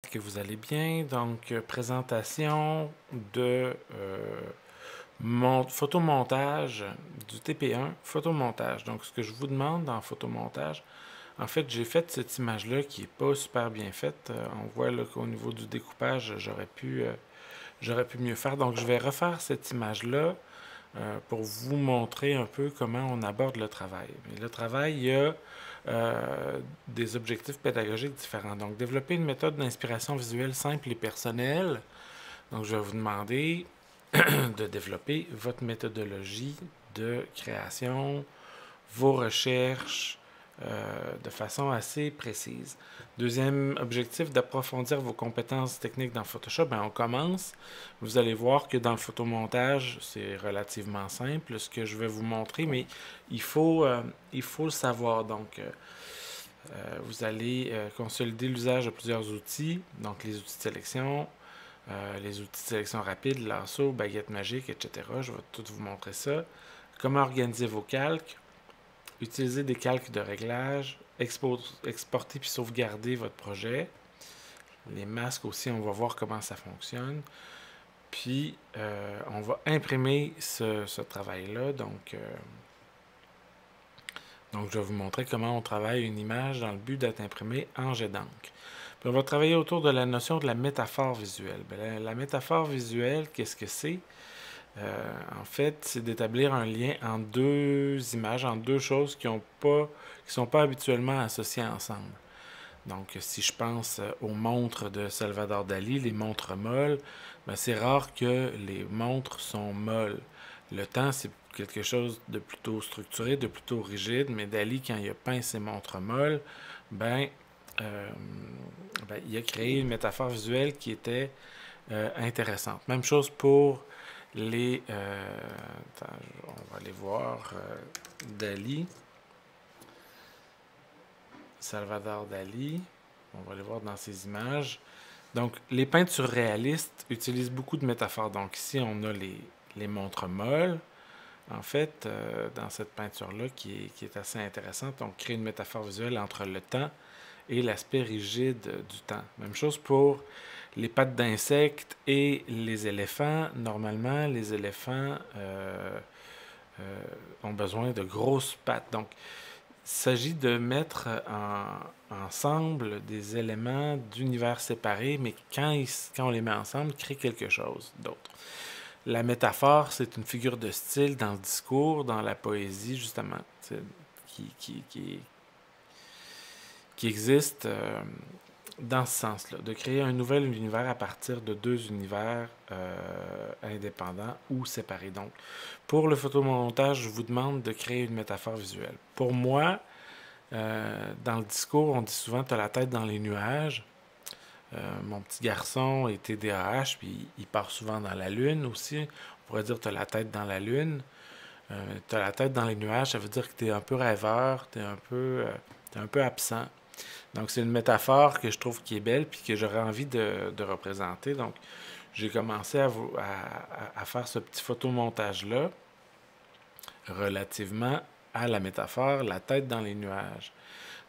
que vous allez bien. Donc, présentation de photomontage du TP1, photomontage. Donc, ce que je vous demande en photomontage, en fait, j'ai fait cette image-là qui n'est pas super bien faite. On voit qu'au niveau du découpage, j'aurais pu mieux faire. Donc, je vais refaire cette image-là pour vous montrer un peu comment on aborde le travail. Mais le travail, il y a des objectifs pédagogiques différents. Donc, développer une méthode d'inspiration visuelle simple et personnelle. Donc, je vais vous demander de développer votre méthodologie de création, vos recherches de façon assez précise. Deuxième objectif, d'approfondir vos compétences techniques dans Photoshop. Bien, on commence. Vous allez voir que dans le photomontage, c'est relativement simple ce que je vais vous montrer, mais il faut le savoir. Donc, vous allez consolider l'usage de plusieurs outils, donc les outils de sélection, les outils de sélection rapide, lasso, baguette magique, etc. Je vais tout vous montrer ça. Comment organiser vos calques, utiliser des calques de réglage, exporter puis sauvegarder votre projet. Les masques aussi, on va voir comment ça fonctionne. Puis, on va imprimer ce travail-là. Donc, je vais vous montrer comment on travaille une image dans le but d'être imprimée en jet d'encre. Puis on va travailler autour de la notion de la métaphore visuelle. Bien, la métaphore visuelle, qu'est-ce que c'est? En fait, c'est d'établir un lien entre deux images, entre deux choses qui ne sont pas habituellement associées ensemble. Donc, si je pense aux montres de Salvador Dali, les montres molles, ben, c'est rare que les montres sont molles. Le temps, c'est quelque chose de plutôt structuré, de plutôt rigide, mais Dali, quand il a peint ses montres molles, il a créé une métaphore visuelle qui était intéressante. Même chose pour les... on va aller voir Dali. Salvador Dali. On va aller voir dans ces images. Donc, les peintres surréalistes utilisent beaucoup de métaphores. Donc, ici, on a les montres molles. En fait, dans cette peinture-là, qui est assez intéressante, on crée une métaphore visuelle entre le temps et l'aspect rigide du temps. Même chose pour les pattes d'insectes et les éléphants. Normalement, les éléphants ont besoin de grosses pattes. Donc, il s'agit de mettre ensemble des éléments d'univers séparés, mais quand on les met ensemble, ils créent quelque chose d'autre. La métaphore, c'est une figure de style dans le discours, dans la poésie, justement, qui existe dans ce sens-là, de créer un nouvel univers à partir de deux univers indépendants ou séparés. Donc, pour le photomontage, je vous demande de créer une métaphore visuelle. Pour moi, dans le discours, on dit souvent « tu as la tête dans les nuages ». Mon petit garçon est TDAH, puis il part souvent dans la lune aussi. On pourrait dire « tu as la tête dans la lune ». Tu as la tête dans les nuages, ça veut dire que tu es un peu rêveur, tu es un peu absent. Donc, c'est une métaphore que je trouve qui est belle puis que j'aurais envie de représenter. Donc, j'ai commencé à faire ce petit photomontage-là relativement à la métaphore, la tête dans les nuages.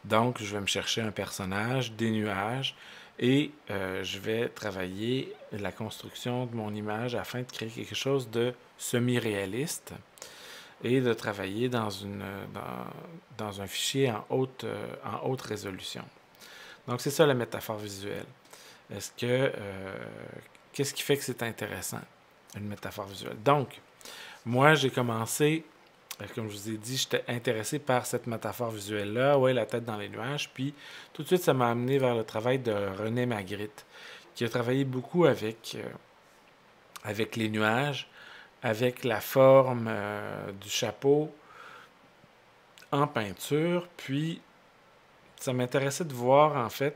Donc, je vais me chercher un personnage, des nuages, et je vais travailler la construction de mon image afin de créer quelque chose de semi-réaliste et de travailler dans un fichier en haute résolution. Donc, c'est ça la métaphore visuelle. Qu'est-ce qui fait que c'est intéressant, une métaphore visuelle? Donc, moi, j'ai commencé, comme je vous ai dit, j'étais intéressé par cette métaphore visuelle-là, ouais, la tête dans les nuages, puis tout de suite, ça m'a amené vers le travail de René Magritte, qui a travaillé beaucoup avec les nuages, avec la forme du chapeau en peinture, puis ça m'intéressait de voir en fait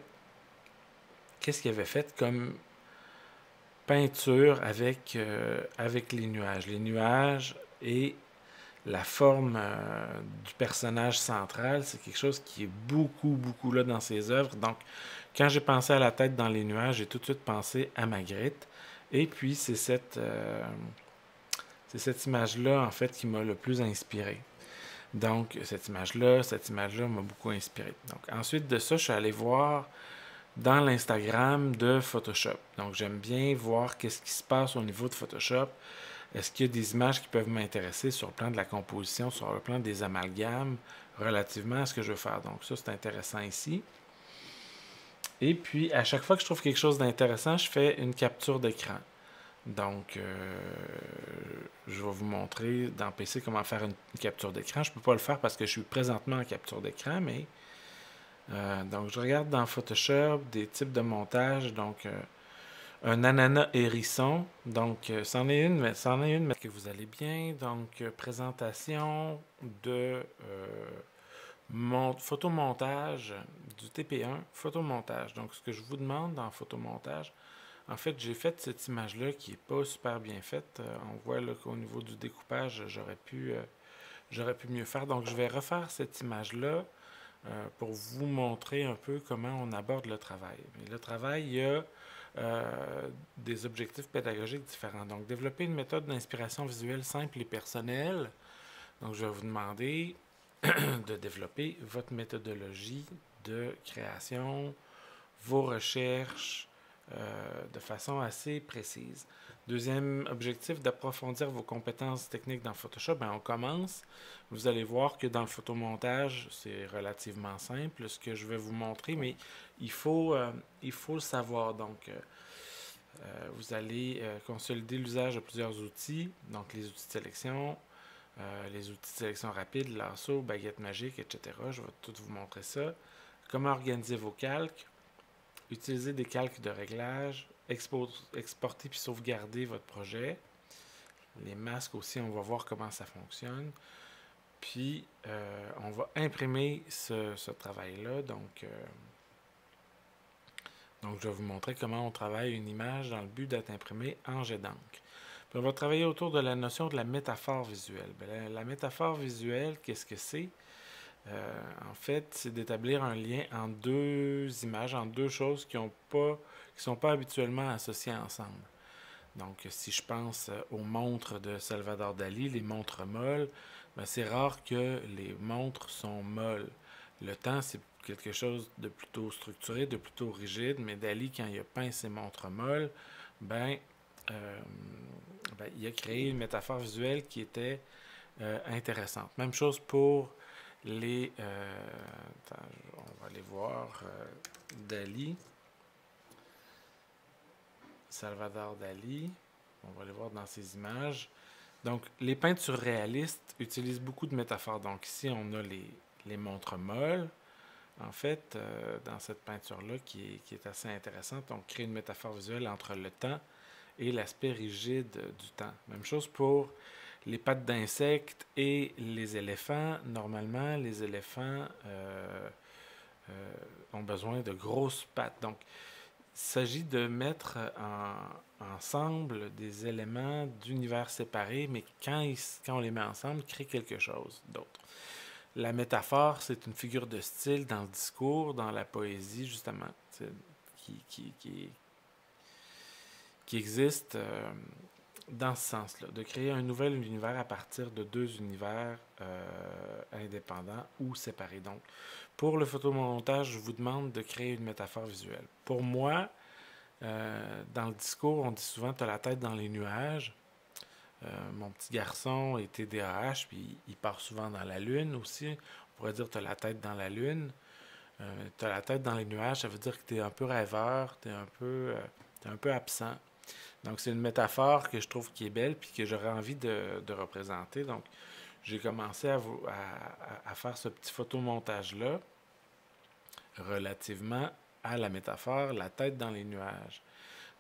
qu'est-ce qu'il avait fait comme peinture avec les nuages. Les nuages et la forme du personnage central, c'est quelque chose qui est beaucoup là dans ses œuvres. Donc, quand j'ai pensé à la tête dans les nuages, j'ai tout de suite pensé à Magritte. Et puis, c'est cette image-là, en fait, qui m'a le plus inspiré. Donc, cette image-là m'a beaucoup inspiré. Donc, ensuite de ça, je suis allé voir dans l'Instagram de Photoshop. Donc, j'aime bien voir qu'est-ce qui se passe au niveau de Photoshop. Est-ce qu'il y a des images qui peuvent m'intéresser sur le plan de la composition, sur le plan des amalgames, relativement à ce que je veux faire. Donc, ça, c'est intéressant ici. Et puis, à chaque fois que je trouve quelque chose d'intéressant, je fais une capture d'écran. Donc, je vais vous montrer dans PC comment faire une capture d'écran. Je ne peux pas le faire parce que je suis présentement en capture d'écran, mais donc je regarde dans Photoshop des types de montage. Donc, un ananas hérisson. Donc, c'en est une, mais que vous allez bien. Donc, présentation de photomontage du TP1, photomontage. Donc, ce que je vous demande dans photomontage, en fait, j'ai fait cette image-là qui n'est pas super bien faite. On voit là qu'au niveau du découpage, j'aurais pu mieux faire. Donc, je vais refaire cette image-là pour vous montrer un peu comment on aborde le travail. Mais le travail, il y a des objectifs pédagogiques différents. Donc, développer une méthode d'inspiration visuelle simple et personnelle. Donc, je vais vous demander de développer votre méthodologie de création, vos recherches de façon assez précise. Deuxième objectif, d'approfondir vos compétences techniques dans Photoshop. Ben, on commence. Vous allez voir que dans le photomontage, c'est relativement simple ce que je vais vous montrer, mais il faut le savoir. Donc, vous allez consolider l'usage de plusieurs outils, donc les outils de sélection, les outils de sélection rapide, lasso, baguette magique, etc. Je vais tout vous montrer ça. Comment organiser vos calques, utiliser des calques de réglage, exporter puis sauvegarder votre projet. Les masques aussi, on va voir comment ça fonctionne. Puis, on va imprimer ce travail-là. Donc, je vais vous montrer comment on travaille une image dans le but d'être imprimée en jet d'encre. Puis, on va travailler autour de la notion de la métaphore visuelle. Bien, la métaphore visuelle, qu'est-ce que c'est? En fait, c'est d'établir un lien entre deux images, entre deux choses qui ne sont pas habituellement associées ensemble. Donc, si je pense aux montres de Salvador Dali, les montres molles, ben, c'est rare que les montres sont molles. Le temps, c'est quelque chose de plutôt structuré, de plutôt rigide, mais Dali, quand il a peint ses montres molles, ben, il a créé une métaphore visuelle qui était intéressante. Même chose pour les... on va aller voir Dali. Salvador Dali. On va aller voir dans ces images. Donc, les peintures réalistes utilisent beaucoup de métaphores. Donc, ici, on a les montres molles. En fait, dans cette peinture-là, qui est assez intéressante, on crée une métaphore visuelle entre le temps et l'aspect rigide du temps. Même chose pour les pattes d'insectes et les éléphants. Normalement, les éléphants ont besoin de grosses pattes. Donc, il s'agit de mettre ensemble des éléments d'univers séparés, mais quand on les met ensemble, créer quelque chose d'autre. La métaphore, c'est une figure de style dans le discours, dans la poésie, justement, qui existe dans ce sens-là, de créer un nouvel univers à partir de deux univers indépendants ou séparés. Donc, pour le photomontage, je vous demande de créer une métaphore visuelle. Pour moi, dans le discours, on dit souvent « tu as la tête dans les nuages ». Mon petit garçon est TDAH, puis il part souvent dans la lune aussi. On pourrait dire « tu as la tête dans la lune ». Tu as la tête dans les nuages, ça veut dire que tu es un peu rêveur, tu es un peu absent. Donc, c'est une métaphore que je trouve qui est belle puis que j'aurais envie de représenter. Donc, j'ai commencé à faire ce petit photomontage-là relativement à la métaphore, la tête dans les nuages.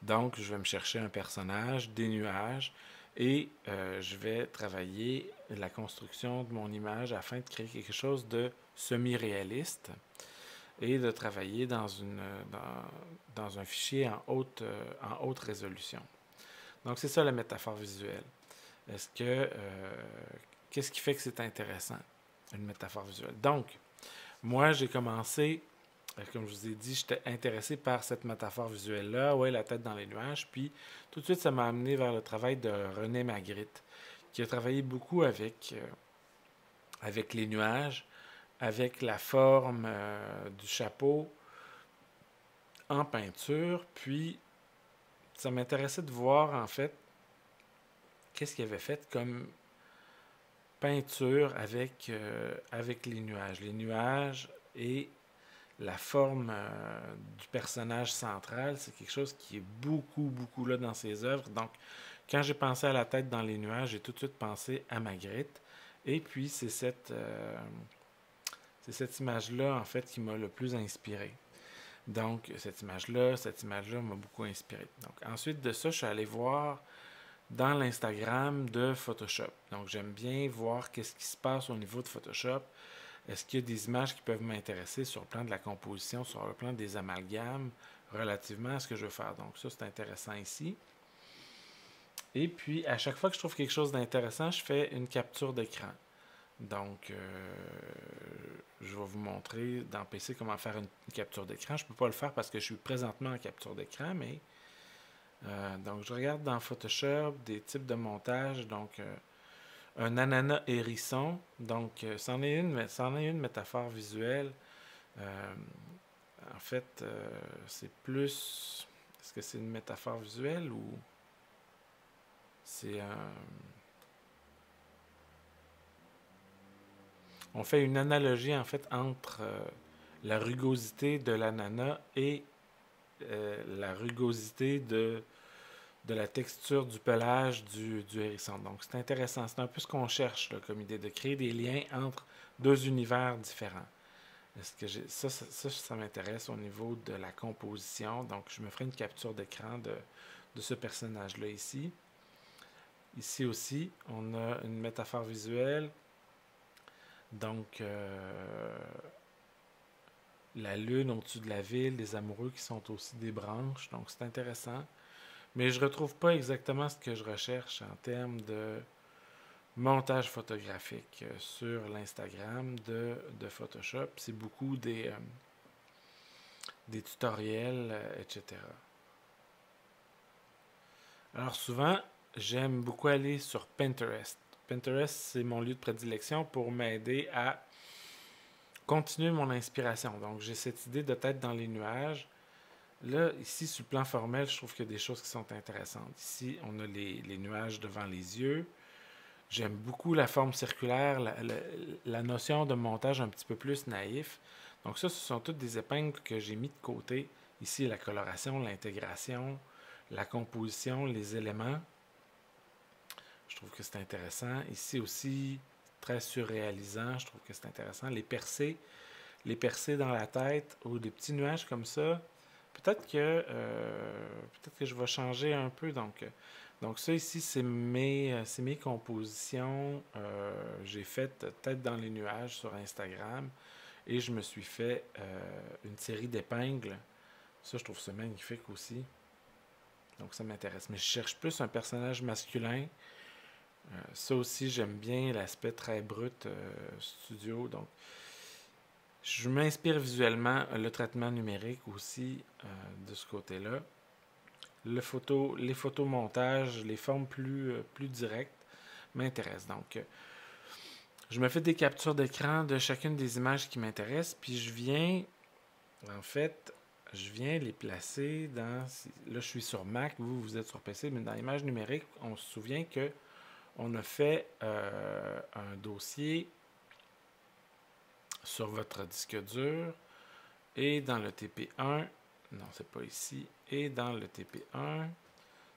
Donc, je vais me chercher un personnage, des nuages, et je vais travailler la construction de mon image afin de créer quelque chose de semi-réaliste et de travailler dans un fichier en haute résolution. Donc, c'est ça la métaphore visuelle. Qu'est-ce qui fait que c'est intéressant, une métaphore visuelle? Donc, moi, j'ai commencé, comme je vous ai dit, j'étais intéressé par cette métaphore visuelle-là, ouais, la tête dans les nuages, puis tout de suite, ça m'a amené vers le travail de René Magritte, qui a travaillé beaucoup avec les nuages, avec la forme du chapeau, en peinture, puis ça m'intéressait de voir en fait qu'est-ce qu'il avait fait comme peinture avec les nuages. Les nuages et la forme du personnage central, c'est quelque chose qui est beaucoup, beaucoup là dans ses œuvres. Donc, quand j'ai pensé à la tête dans les nuages, j'ai tout de suite pensé à Magritte. Et puis, c'est cette image-là, en fait, qui m'a le plus inspiré. Donc, cette image-là m'a beaucoup inspiré. Donc, ensuite de ça, je suis allé voir dans l'Instagram de Photoshop. Donc, j'aime bien voir qu'est-ce qui se passe au niveau de Photoshop. Est-ce qu'il y a des images qui peuvent m'intéresser sur le plan de la composition, sur le plan des amalgames, relativement à ce que je veux faire. Donc, ça, c'est intéressant ici. Et puis, à chaque fois que je trouve quelque chose d'intéressant, je fais une capture d'écran. Donc, je vais vous montrer dans PC comment faire une capture d'écran. Je ne peux pas le faire parce que je suis présentement en capture d'écran, mais donc je regarde dans Photoshop des types de montage. Donc, un ananas hérisson. Donc, c'en est une métaphore visuelle. Euh, en fait, c'est plus... Est-ce que c'est une métaphore visuelle ou c'est un... On fait une analogie en fait entre la rugosité de l'ananas et la rugosité de la texture du pelage du hérisson. Donc c'est intéressant, c'est un peu ce qu'on cherche là, comme idée, de créer des liens entre deux univers différents. Est-ce que ça m'intéresse au niveau de la composition. Donc je me ferai une capture d'écran de ce personnage-là ici. Ici aussi, on a une métaphore visuelle. Donc, la lune au-dessus de la ville, des amoureux qui sont aussi des branches, donc c'est intéressant. Mais je ne retrouve pas exactement ce que je recherche en termes de montage photographique sur l'Instagram de Photoshop. C'est beaucoup des tutoriels, etc. Alors souvent, j'aime beaucoup aller sur Pinterest. Pinterest, c'est mon lieu de prédilection pour m'aider à continuer mon inspiration. Donc, j'ai cette idée de tête dans les nuages. Là, ici, sur le plan formel, je trouve qu'il y a des choses qui sont intéressantes. Ici, on a les nuages devant les yeux. J'aime beaucoup la forme circulaire, la notion de montage un petit peu plus naïf. Donc ça, ce sont toutes des épingles que j'ai mis de côté. Ici, la coloration, l'intégration, la composition, les éléments. Je trouve que c'est intéressant. Ici aussi, très surréalisant. Je trouve que c'est intéressant. Les percées dans la tête ou des petits nuages comme ça. Peut-être que je vais changer un peu. Donc ça ici, c'est mes compositions. J'ai fait tête dans les nuages sur Instagram et je me suis fait une série d'épingles. Ça, je trouve ça magnifique aussi. Donc ça m'intéresse. Mais je cherche plus un personnage masculin. Ça aussi, j'aime bien l'aspect très brut studio. Donc, je m'inspire visuellement le traitement numérique aussi de ce côté-là. Les photomontages, les formes plus directes m'intéressent. Donc, je me fais des captures d'écran de chacune des images qui m'intéressent, puis je viens les placer dans... Là, je suis sur Mac, vous êtes sur PC, mais dans l'image numérique, on se souvient que on a fait un dossier sur votre disque dur et dans le TP1, non, c'est pas ici, et dans le TP1,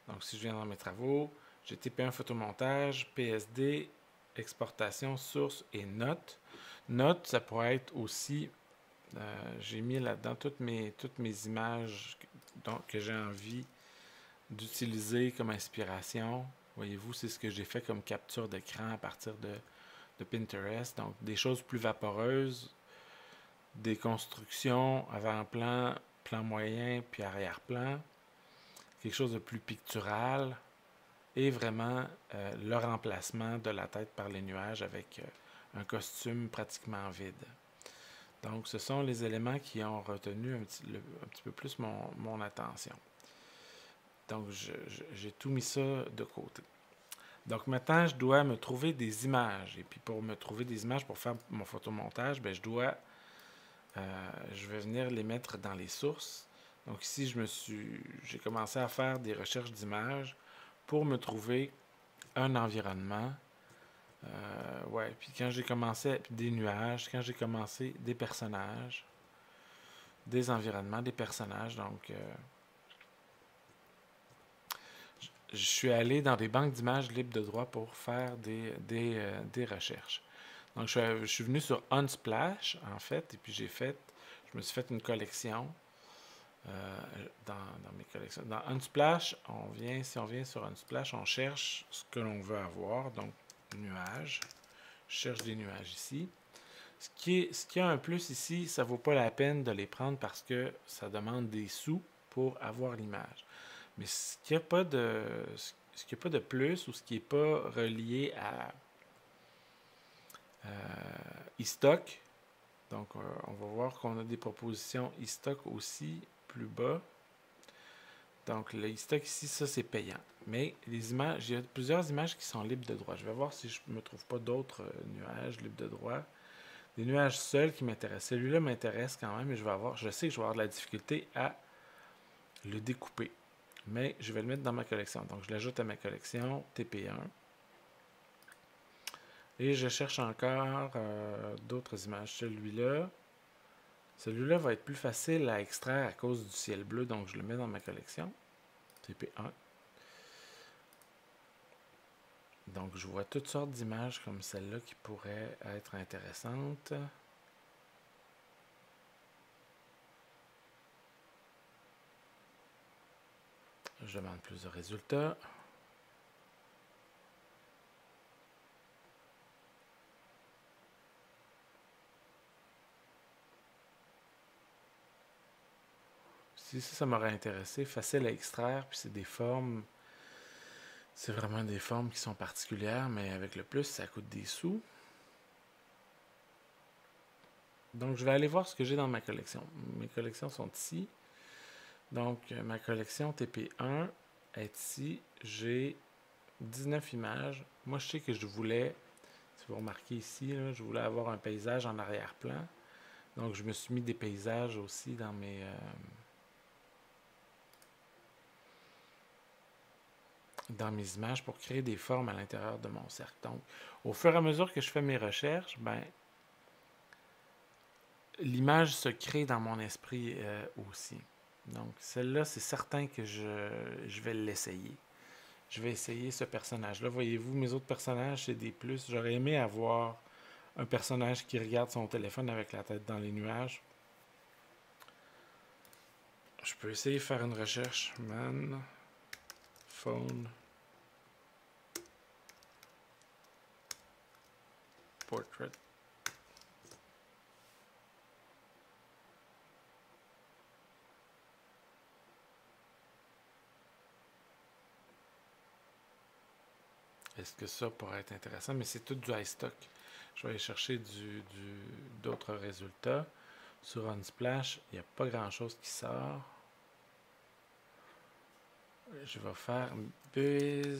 donc si je viens dans mes travaux, j'ai TP1 photomontage, PSD, exportation, source et notes. Notes, ça pourrait être aussi, j'ai mis là-dedans toutes mes images que j'ai envie d'utiliser comme inspiration. Voyez-vous, c'est ce que j'ai fait comme capture d'écran à partir de Pinterest. Donc, des choses plus vaporeuses, des constructions avant-plan, plan moyen, puis arrière-plan. Quelque chose de plus pictural. Et vraiment, le remplacement de la tête par les nuages avec un costume pratiquement vide. Donc, ce sont les éléments qui ont retenu un petit peu plus mon attention. Donc, j'ai tout mis ça de côté. Donc, maintenant, je dois me trouver des images. Et puis, pour me trouver des images pour faire mon photomontage, je vais venir les mettre dans les sources. Donc ici, j'ai commencé à faire des recherches d'images pour me trouver un environnement. Ouais, puis quand j'ai commencé des nuages, quand j'ai commencé des personnages, des environnements, des personnages. Donc, je suis allé dans des banques d'images libres de droit pour faire des recherches. Donc, je suis venu sur Unsplash, en fait, et puis je me suis fait une collection dans mes collections. Dans Unsplash, si on vient sur Unsplash, on cherche ce que l'on veut avoir, donc nuages. Je cherche des nuages ici. Ce qui a un plus ici, ça vaut pas la peine de les prendre parce que ça demande des sous pour avoir l'image. Mais ce qui a pas de plus ou ce qui n'est pas relié à e-stock, donc on va voir qu'on a des propositions e-stock aussi plus bas. Donc le e-stock ici, ça c'est payant. Mais les images, il y a plusieurs images qui sont libres de droit. Je vais voir si je ne me trouve pas d'autres nuages libres de droit. Des nuages seuls qui m'intéressent. Celui-là m'intéresse quand même, mais je sais que je vais avoir de la difficulté à le découper. Mais je vais le mettre dans ma collection. Donc je l'ajoute à ma collection TP1. Et je cherche encore d'autres images. Celui-là va être plus facile à extraire à cause du ciel bleu, donc je le mets dans ma collection. TP1. Donc je vois toutes sortes d'images comme celle-là qui pourraient être intéressantes. Je demande plus de résultats. Si ça m'aurait intéressé, facile à extraire, puis c'est des formes, c'est vraiment des formes qui sont particulières, mais avec le plus, ça coûte des sous. Donc je vais aller voir ce que j'ai dans ma collection. Mes collections sont ici. Donc ma collection TP1 est ici. J'ai 19 images. Moi je sais que je voulais, si vous remarquez ici, là, je voulais avoir un paysage en arrière-plan. Donc je me suis mis des paysages aussi dans mes images pour créer des formes à l'intérieur de mon cercle. Donc, au fur et à mesure que je fais mes recherches, ben, l'image se crée dans mon esprit aussi. Donc, celle-là, c'est certain que je vais l'essayer. Je vais essayer ce personnage-là. Voyez-vous, mes autres personnages, c'est des plus. J'aurais aimé avoir un personnage qui regarde son téléphone avec la tête dans les nuages. Je peux essayer de faire une recherche. Man, phone, portrait. Est-ce que ça pourrait être intéressant? Mais c'est tout du high stock. Je vais aller chercher d'autres résultats. Sur Unsplash, il n'y a pas grand-chose qui sort. Je vais faire Businessman.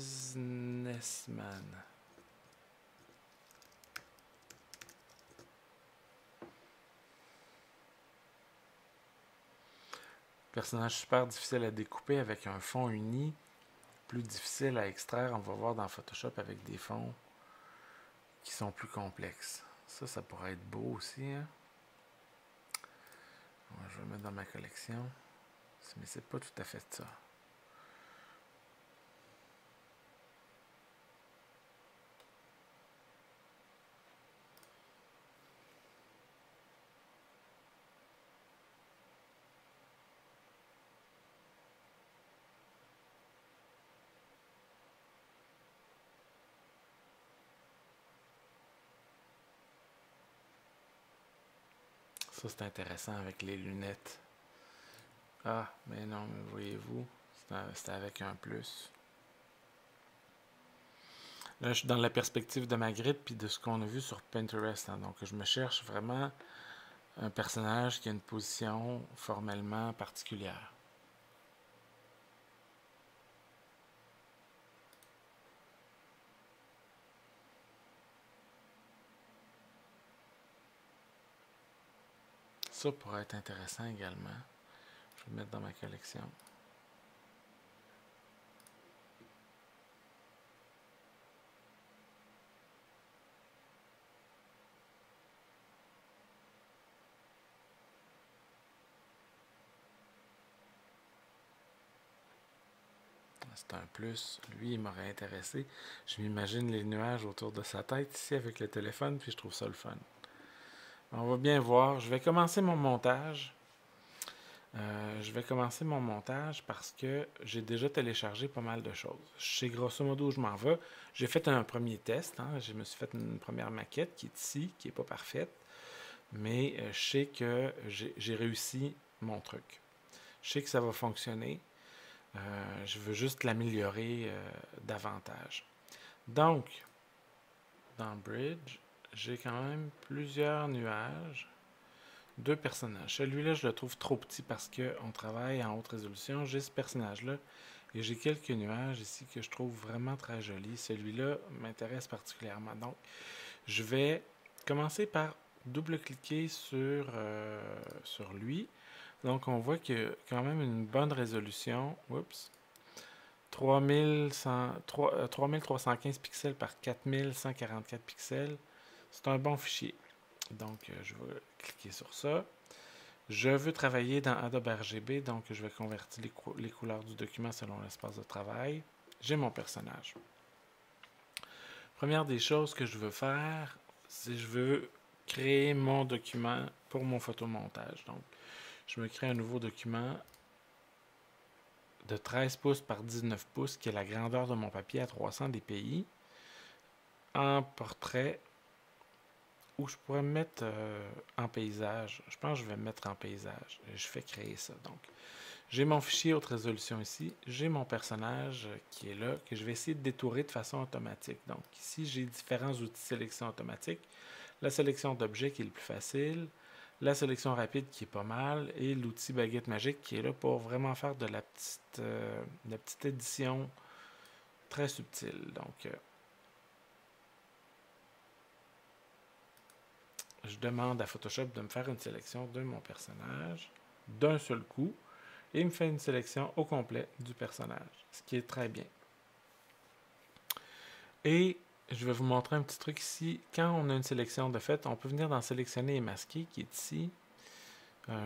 Personnage super difficile à découper avec un fond uni. Plus difficile à extraire, on va voir dans Photoshop avec des fonds qui sont plus complexes. Ça pourrait être beau aussi. Hein? Ouais, je vais le mettre dans ma collection. Mais c'est pas tout à fait ça. Ça, c'est intéressant avec les lunettes. Ah, mais non, mais voyez-vous, c'est avec un plus. Là, je suis dans la perspective de ma grid puis de ce qu'on a vu sur Pinterest. Hein. Donc, je me cherche vraiment un personnage qui a une position formellement particulière. Ça pourrait être intéressant également. Je le mettre dans ma collection. C'est un plus. Lui, il m'aurait intéressé. Je m'imagine les nuages autour de sa tête ici avec le téléphone, puis je trouve ça le fun. On va bien voir. Je vais commencer mon montage. Parce que j'ai déjà téléchargé pas mal de choses. Je sais grosso modo où je m'en vais. J'ai fait un premier test. Je me suis fait une première maquette qui est ici, qui n'est pas parfaite. Mais je sais que j'ai réussi mon truc. Je sais que ça va fonctionner. Je veux juste l'améliorer davantage. Donc, dans Bridge, j'ai quand même plusieurs nuages. 2 personnages. Celui-là, je le trouve trop petit parce qu'on travaille en haute résolution. J'ai ce personnage-là et j'ai quelques nuages ici que je trouve vraiment très jolis. Celui-là m'intéresse particulièrement. Donc, je vais commencer par double-cliquer sur lui. Donc, on voit qu'il y a quand même une bonne résolution. Oups. 3315 pixels par 4144 pixels. C'est un bon fichier. Donc, je vais cliquer sur ça. Je veux travailler dans Adobe RGB, donc je vais convertir les couleurs du document selon l'espace de travail. J'ai mon personnage. Première des choses que je veux faire, c'est que je veux créer mon document pour mon photomontage. Donc, je me crée un nouveau document de 13 pouces par 19 pouces, qui est la grandeur de mon papier à 300 dpi, en portrait, où je pourrais me mettre en paysage. Je pense que je vais me mettre en paysage. Je fais créer ça. Donc, j'ai mon fichier haute résolution ici. J'ai mon personnage qui est là, que je vais essayer de détourer de façon automatique. Donc, ici, j'ai différents outils de sélection automatique. La sélection d'objets qui est le plus facile. La sélection rapide qui est pas mal. Et l'outil baguette magique qui est là pour vraiment faire de la petite édition très subtile. Donc, je demande à Photoshop de me faire une sélection de mon personnage d'un seul coup et il me fait une sélection au complet du personnage, ce qui est très bien. Et je vais vous montrer un petit truc ici. Quand on a une sélection de fait, on peut venir dans sélectionner et masquer qui est ici.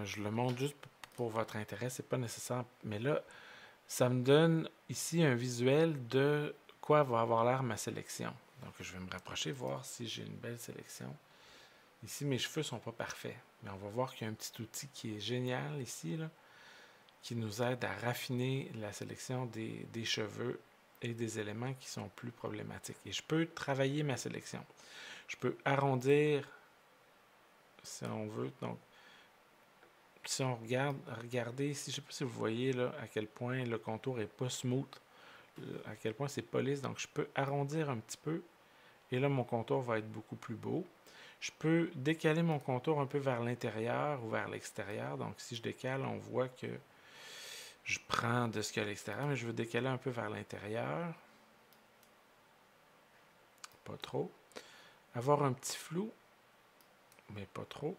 Je le montre juste pour votre intérêt, c'est pas nécessaire, mais là, ça me donne ici un visuel de quoi va avoir l'air ma sélection. Donc je vais me rapprocher, voir si j'ai une belle sélection. Ici, mes cheveux ne sont pas parfaits, mais on va voir qu'il y a un petit outil qui est génial ici, là, qui nous aide à raffiner la sélection des cheveux et des éléments qui sont plus problématiques. Et je peux travailler ma sélection. Je peux arrondir, si on veut. Donc, si on regardez ici, je ne sais pas si vous voyez là, à quel point le contour n'est pas smooth, à quel point c'est pas lisse. Donc, je peux arrondir un petit peu. Et là, mon contour va être beaucoup plus beau. Je peux décaler mon contour un peu vers l'intérieur ou vers l'extérieur. Donc, si je décale, on voit que je prends de ce qu'il y a à l'extérieur, mais je veux décaler un peu vers l'intérieur. Pas trop. Avoir un petit flou, mais pas trop.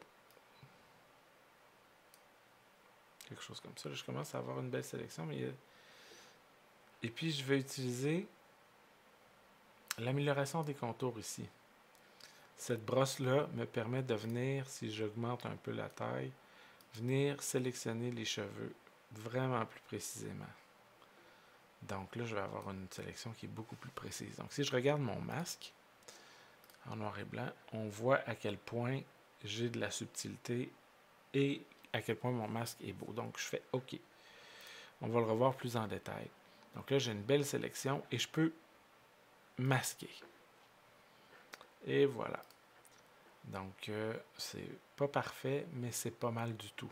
Quelque chose comme ça. Là, je commence à avoir une belle sélection. Et puis, je vais utiliser l'amélioration des contours ici. Cette brosse-là me permet de venir, si j'augmente un peu la taille, venir sélectionner les cheveux vraiment plus précisément. Donc là, je vais avoir une sélection qui est beaucoup plus précise. Donc si je regarde mon masque en noir et blanc, on voit à quel point j'ai de la subtilité et à quel point mon masque est beau. Donc je fais OK. On va le revoir plus en détail. Donc là, j'ai une belle sélection et je peux masquer. Et voilà. Donc, c'est pas parfait, mais c'est pas mal du tout.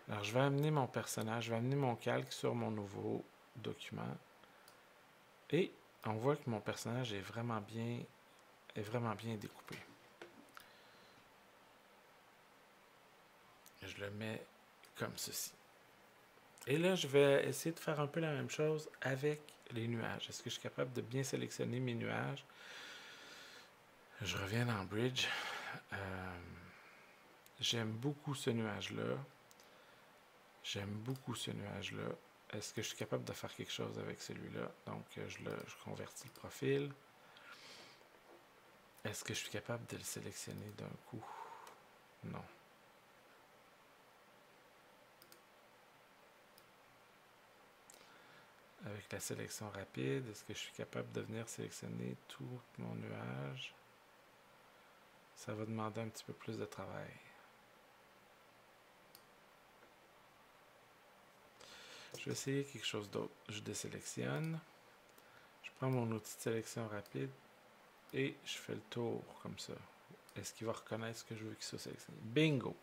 Alors, je vais amener mon personnage, je vais amener mon calque sur mon nouveau document. Et on voit que mon personnage est vraiment bien découpé. Je le mets comme ceci. Et là, je vais essayer de faire un peu la même chose avec les nuages. Est-ce que je suis capable de bien sélectionner mes nuages? Je reviens dans Bridge. J'aime beaucoup ce nuage-là. J'aime beaucoup ce nuage-là. Est-ce que je suis capable de faire quelque chose avec celui-là? Donc, je convertis le profil. Est-ce que je suis capable de le sélectionner d'un coup? Non. Avec la sélection rapide, est-ce que je suis capable de venir sélectionner tout mon nuage? Ça va demander un petit peu plus de travail. Je vais essayer quelque chose d'autre. Je désélectionne. Je prends mon outil de sélection rapide et je fais le tour comme ça. Est-ce qu'il va reconnaître ce que je veux qu'il soit sélectionné? Bingo!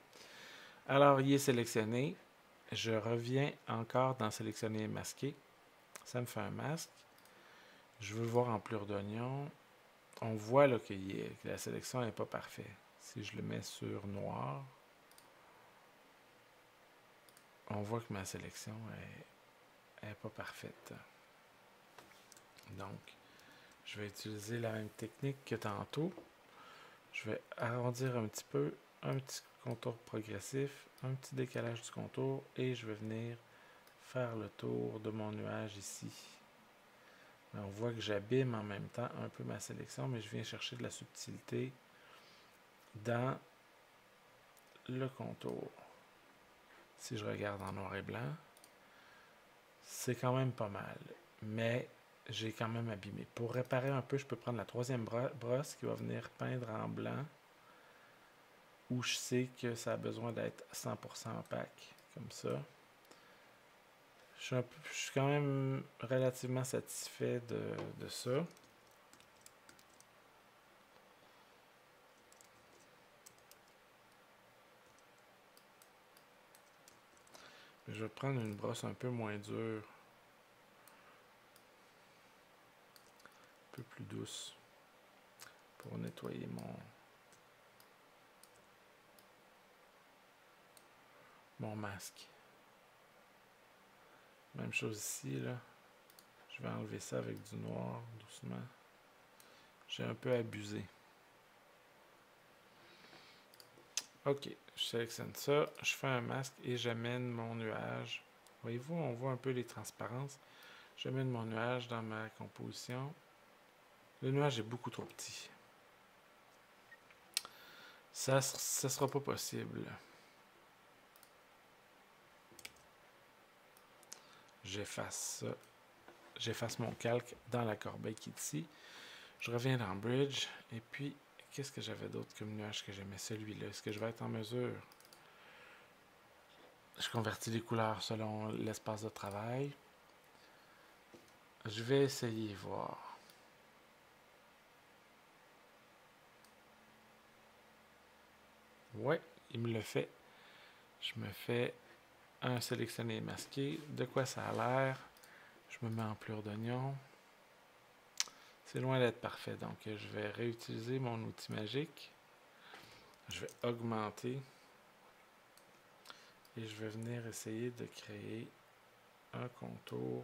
Alors, il est sélectionné. Je reviens encore dans sélectionner et masquer. Ça me fait un masque. Je veux voir en plure d'oignon. On voit là que la sélection n'est pas parfaite. Si je le mets sur noir, on voit que ma sélection est pas parfaite. Donc, je vais utiliser la même technique que tantôt. Je vais arrondir un petit peu, un petit contour progressif, un petit décalage du contour et je vais venir faire le tour de mon nuage ici. On voit que j'abîme en même temps un peu ma sélection, mais je viens chercher de la subtilité dans le contour. Si je regarde en noir et blanc, c'est quand même pas mal, mais j'ai quand même abîmé. Pour réparer un peu, je peux prendre la troisième brosse qui va venir peindre en blanc, où je sais que ça a besoin d'être 100% opaque, comme ça. Je suis quand même relativement satisfait de ça. Je vais prendre une brosse un peu moins dure, un peu plus douce, pour nettoyer mon masque. Même chose ici, là. Je vais enlever ça avec du noir, doucement. J'ai un peu abusé. Ok, je sélectionne ça, je fais un masque et j'amène mon nuage. Voyez-vous, on voit un peu les transparences. J'amène mon nuage dans ma composition. Le nuage est beaucoup trop petit. Ça sera pas possible. J'efface ça. J'efface mon calque dans la corbeille qui est ici. Je reviens dans Bridge. Et puis, qu'est-ce que j'avais d'autre comme nuage que j'aimais? Celui-là. Est-ce que je vais être en mesure? Je convertis les couleurs selon l'espace de travail. Je vais essayer voir. Ouais, il me le fait. Je me fais un sélectionner et masquer. De quoi ça a l'air? Je me mets en plure d'oignon. C'est loin d'être parfait, donc je vais réutiliser mon outil magique. Je vais augmenter. Et je vais venir essayer de créer un contour.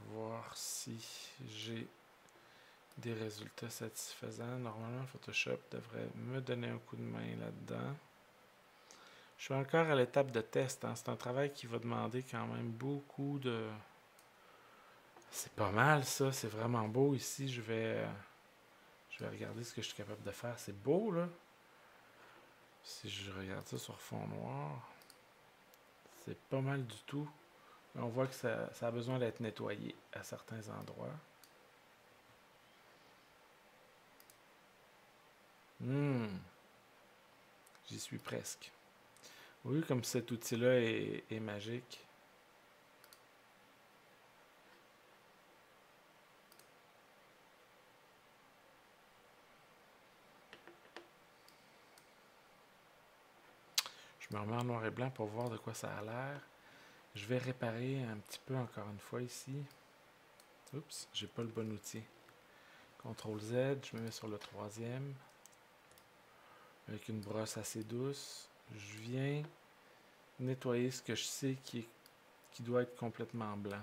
Voir si j'ai des résultats satisfaisants. Normalement, Photoshop devrait me donner un coup de main là-dedans. Je suis encore à l'étape de test. Hein. C'est un travail qui va demander quand même beaucoup de... C'est pas mal ça, c'est vraiment beau ici. Je vais regarder ce que je suis capable de faire. C'est beau là. Si je regarde ça sur fond noir, c'est pas mal du tout. On voit que ça a besoin d'être nettoyé à certains endroits. J'y suis presque. Oui, comme cet outil-là est magique. Je me remets en noir et blanc pour voir de quoi ça a l'air. Je vais réparer un petit peu encore une fois ici. Oups, j'ai pas le bon outil. CTRL Z, je me mets sur le troisième. Avec une brosse assez douce. Je viens nettoyer ce que je sais qui doit être complètement blanc.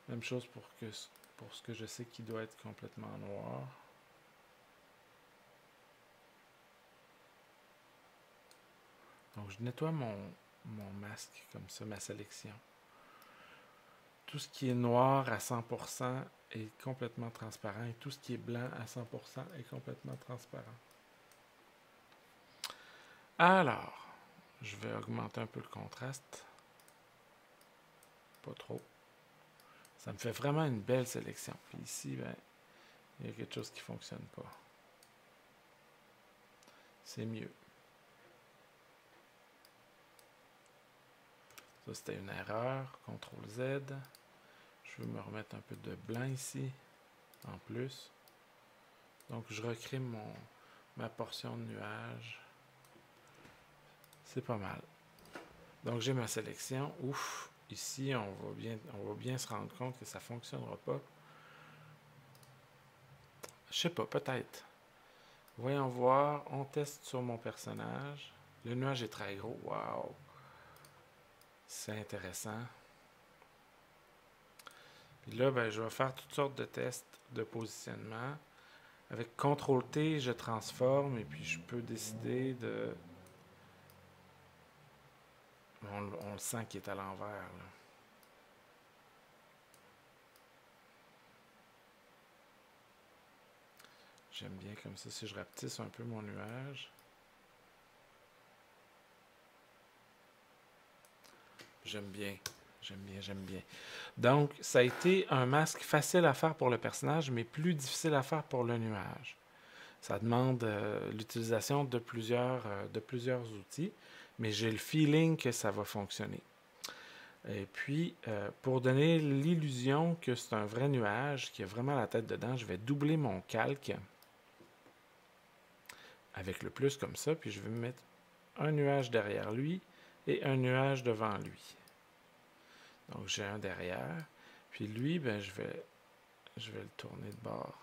Même chose pour ce que je sais qui doit être complètement noir. Donc, je nettoie mon masque comme ça, ma sélection. Tout ce qui est noir à 100% est complètement transparent et tout ce qui est blanc à 100% est complètement transparent. Alors, je vais augmenter un peu le contraste. Pas trop. Ça me fait vraiment une belle sélection. Puis ici, ben, il y a quelque chose qui ne fonctionne pas. C'est mieux. Ça, c'était une erreur. CTRL Z. Je vais me remettre un peu de blanc ici, en plus. Donc, je recrée ma portion de nuage. C'est pas mal. Donc, j'ai ma sélection. Ouf! Ici, on va bien se rendre compte que ça ne fonctionnera pas. Je sais pas, peut-être. Voyons voir. On teste sur mon personnage. Le nuage est très gros. Wow! C'est intéressant. Puis là, ben, je vais faire toutes sortes de tests de positionnement. Avec CTRL-T, je transforme et puis je peux décider de... On le sent qu'il est à l'envers. J'aime bien comme ça, si je rapetisse un peu mon nuage. J'aime bien, j'aime bien, j'aime bien. Donc, ça a été un masque facile à faire pour le personnage, mais plus difficile à faire pour le nuage. Ça demande l'utilisation de plusieurs outils, mais j'ai le feeling que ça va fonctionner. Et puis, pour donner l'illusion que c'est un vrai nuage, qui a vraiment la tête dedans, je vais doubler mon calque avec le plus comme ça, puis je vais mettre un nuage derrière lui et un nuage devant lui. Donc, j'ai un derrière. Puis lui, ben, je vais le tourner de bord.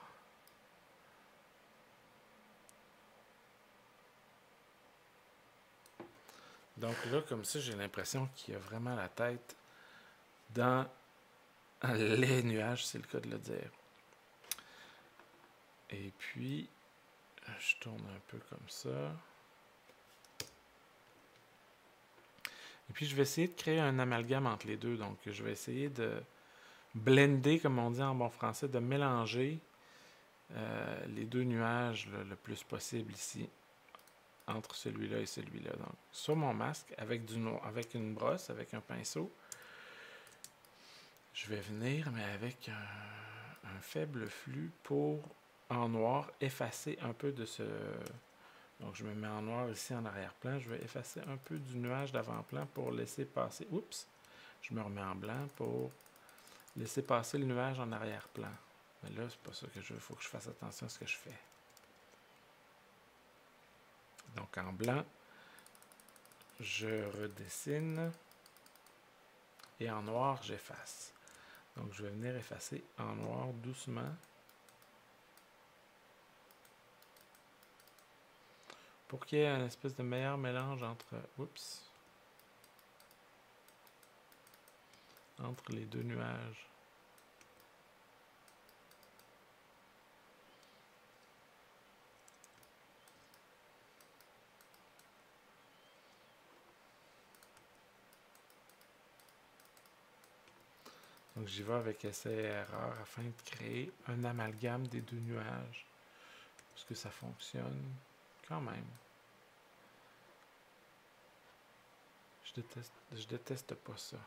Donc là, comme ça, j'ai l'impression qu'il y a vraiment la tête dans les nuages, c'est le cas de le dire. Et puis, je tourne un peu comme ça. Et puis, je vais essayer de créer un amalgame entre les deux. Donc, je vais essayer de blender, comme on dit en bon français, de mélanger les deux nuages le plus possible ici, entre celui-là et celui-là. Donc, sur mon masque, avec une brosse, avec un pinceau, je vais venir, mais avec un faible flux pour, en noir, effacer un peu de ce... Donc, je me mets en noir ici en arrière-plan. Je vais effacer un peu du nuage d'avant-plan pour laisser passer... Oups! Je me remets en blanc pour laisser passer le nuage en arrière-plan. Mais là, c'est pas ça que je veux. Il faut que je fasse attention à ce que je fais. Donc, en blanc, je redessine. Et en noir, j'efface. Donc, je vais venir effacer en noir doucement. Pour qu'il y ait un espèce de meilleur mélange entre les deux nuages. Donc j'y vais avec essai et erreur afin de créer un amalgame des deux nuages. Est-ce que ça fonctionne? Quand même. Je déteste pas ça.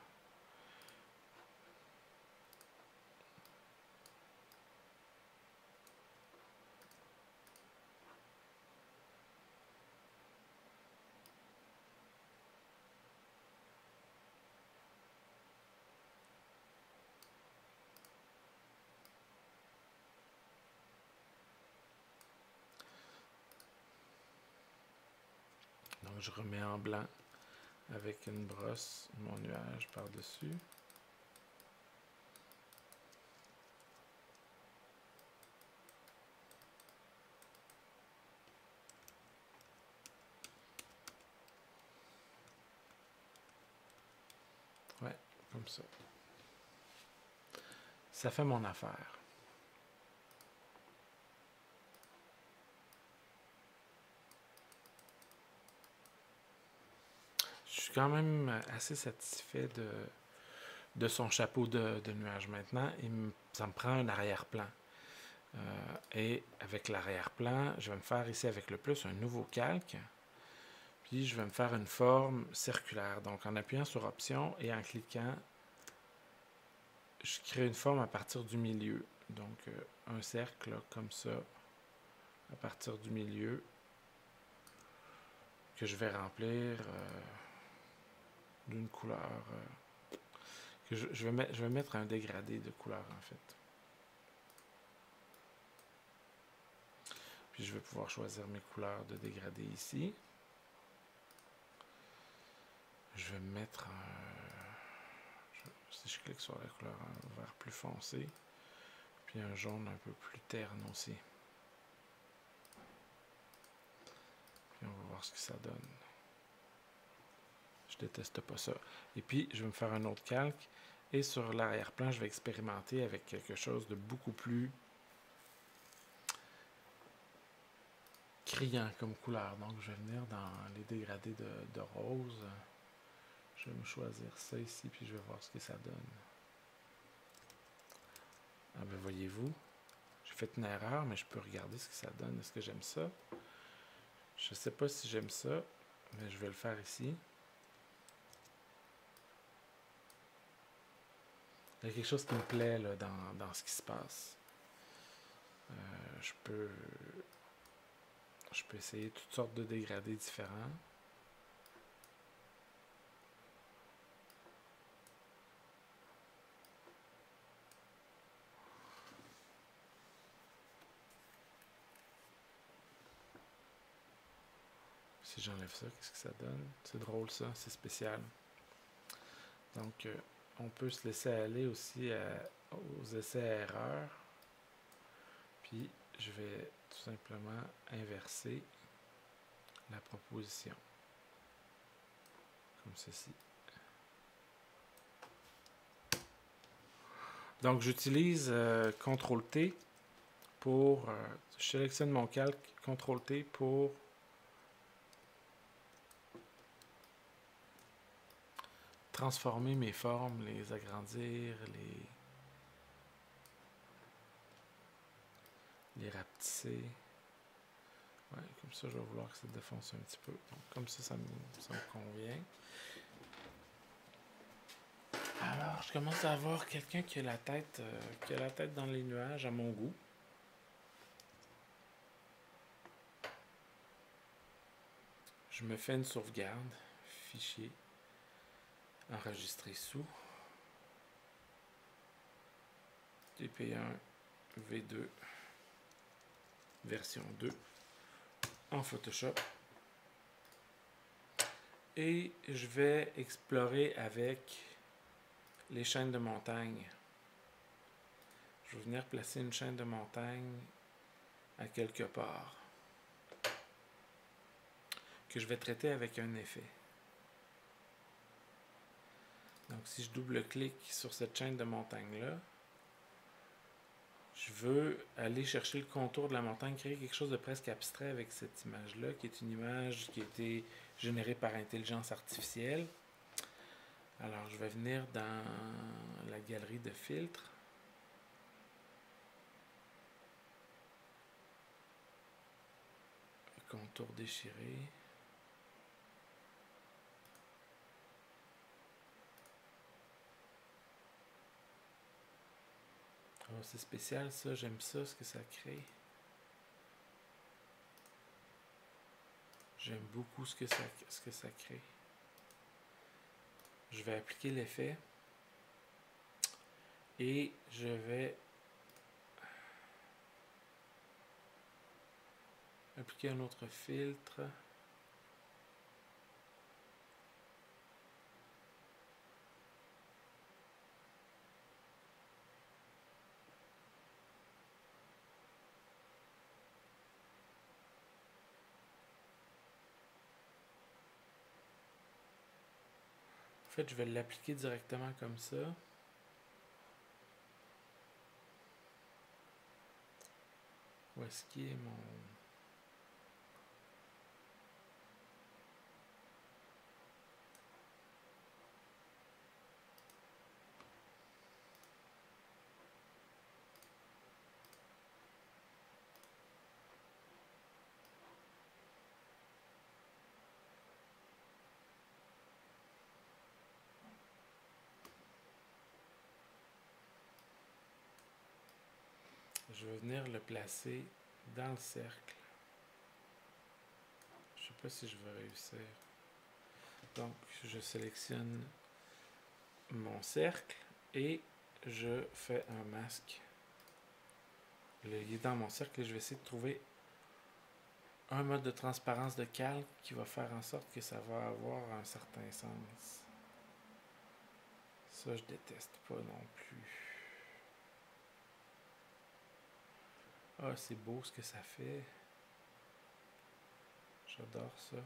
Donc je remets en blanc avec une brosse mon nuage par-dessus. Ouais, comme ça. Ça fait mon affaire. Je suis quand même assez satisfait de son chapeau de nuage maintenant. Ça me prend un arrière-plan. Et avec l'arrière-plan, je vais me faire ici avec le plus un nouveau calque. Puis je vais me faire une forme circulaire. Donc en appuyant sur Option et en cliquant, je crée une forme à partir du milieu. Donc un cercle là, comme ça, à partir du milieu, que je vais remplir d'une couleur. Que je vais mettre un dégradé de couleur en fait. Puis je vais pouvoir choisir mes couleurs de dégradé ici. Je vais mettre si je clique sur la couleur en vert plus foncé, puis un jaune un peu plus terne aussi. Puis on va voir ce que ça donne. Je déteste pas ça. Et puis je vais me faire un autre calque. Et sur l'arrière-plan, je vais expérimenter avec quelque chose de beaucoup plus criant comme couleur. Donc je vais venir dans les dégradés de rose. Je vais me choisir ça ici, puis je vais voir ce que ça donne. Ah ben voyez-vous, j'ai fait une erreur, mais je peux regarder ce que ça donne. Est-ce que j'aime ça? Je ne sais pas si j'aime ça, mais je vais le faire ici. Il y a quelque chose qui me plaît là, dans ce qui se passe. Je peux essayer toutes sortes de dégradés différents. Si j'enlève ça, qu'est-ce que ça donne? C'est drôle ça, c'est spécial. Donc, on peut se laisser aller aussi aux essais-erreurs. Puis, je vais tout simplement inverser la proposition. Comme ceci. Donc, j'utilise CTRL-T pour... je sélectionne mon calque, CTRL-T pour transformer mes formes, les agrandir, les rapetisser. Ouais, comme ça, je vais vouloir que ça défonce un petit peu. Donc, comme ça me convient. Alors, je commence à avoir quelqu'un qui a la tête dans les nuages à mon goût. Je me fais une sauvegarde. Fichier. Enregistrer sous. TP1 V2 version 2 en Photoshop. Et je vais explorer avec les chaînes de montagne. Je vais venir placer une chaîne de montagne à quelque part que je vais traiter avec un effet. Donc si je double-clique sur cette chaîne de montagne-là, je veux aller chercher le contour de la montagne, créer quelque chose de presque abstrait avec cette image-là, qui est une image qui a été générée par intelligence artificielle. Alors, je vais venir dans la galerie de filtres. Contour déchiré. Oh, c'est spécial ça, j'aime ça, ce que ça crée. J'aime beaucoup ce que ça crée. Je vais appliquer l'effet. Et je vais appliquer un autre filtre. En fait, je vais l'appliquer directement comme ça. est-ce qu'il est mon... Je vais venir le placer dans le cercle. Je ne sais pas si je vais réussir. Donc, je sélectionne mon cercle et je fais un masque. Il est dans mon cercle et je vais essayer de trouver un mode de transparence de calque qui va faire en sorte que ça va avoir un certain sens. Ça, je déteste pas non plus. Ah, c'est beau ce que ça fait. J'adore ça.